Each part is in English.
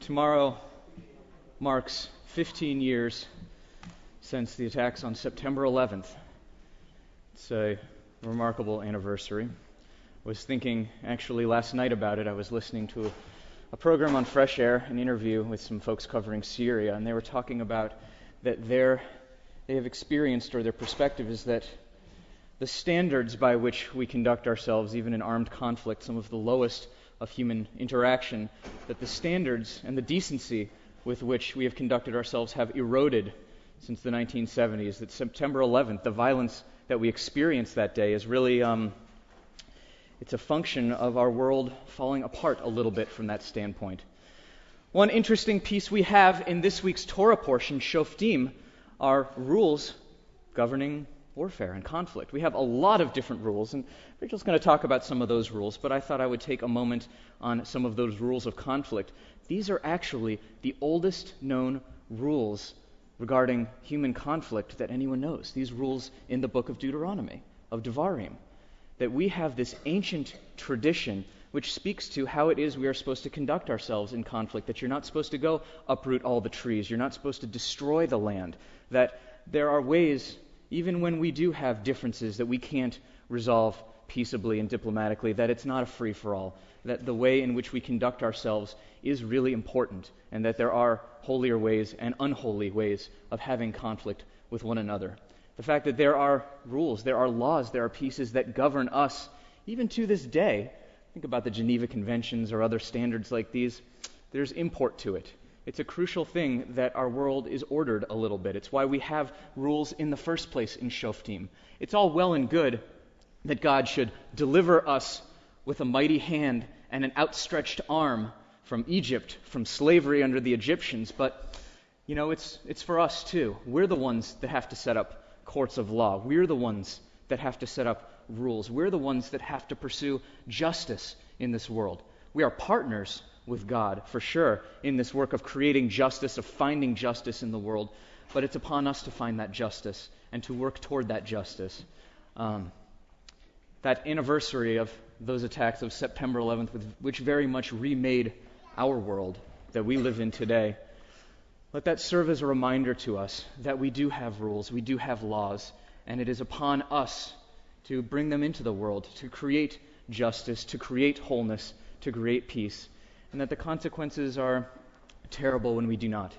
Tomorrow marks 15 years since the attacks on September 11th. It's a remarkable anniversary. I was thinking actually last night about it. I was listening to a program on Fresh Air, an interview with some folks covering Syria, and they were talking about that they have experienced, or their perspective is that the standards by which we conduct ourselves, even in armed conflict, some of the lowest of human interaction, that the standards and the decency with which we have conducted ourselves have eroded since the 1970s, that September 11th, the violence that we experienced that day, is really, it's a function of our world falling apart a little bit from that standpoint. One interesting piece we have in this week's Torah portion, Shoftim, are rules governing warfare and conflict. We have a lot of different rules, and Rachel's going to talk about some of those rules, but I thought I would take a moment on some of those rules of conflict. These are actually the oldest known rules regarding human conflict that anyone knows. These rules in the book of Deuteronomy, of Devarim, that we have this ancient tradition which speaks to how it is we are supposed to conduct ourselves in conflict, that you're not supposed to go uproot all the trees, you're not supposed to destroy the land, that there are ways, even when we do have differences that we can't resolve peaceably and diplomatically, that it's not a free-for-all, that the way in which we conduct ourselves is really important, and that there are holier ways and unholy ways of having conflict with one another. The fact that there are rules, there are laws, there are pieces that govern us, even to this day. Think about the Geneva Conventions or other standards like these. There's import to it. It's a crucial thing that our world is ordered a little bit. It's why we have rules in the first place in Shoftim. It's all well and good that God should deliver us with a mighty hand and an outstretched arm from Egypt, from slavery under the Egyptians, but it's for us too. We're the ones that have to set up courts of law. We're the ones that have to set up rules. We're the ones that have to pursue justice in this world. We are partners with God, for sure, in this work of creating justice, of finding justice in the world, but it's upon us to find that justice and to work toward that justice. That anniversary of those attacks of September 11th, which very much remade our world that we live in today, let that serve as a reminder to us that we do have rules, we do have laws, and it is upon us to bring them into the world, to create justice, to create wholeness, to create peace, and that the consequences are terrible when we do not.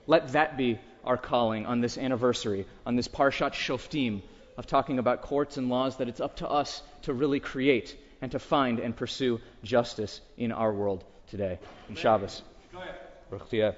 Let that be our calling on this anniversary, on this Parshat Shoftim, of talking about courts and laws, that it's up to us to really create and to find and pursue justice in our world today. In Shabbos. Baruch Tiyeh.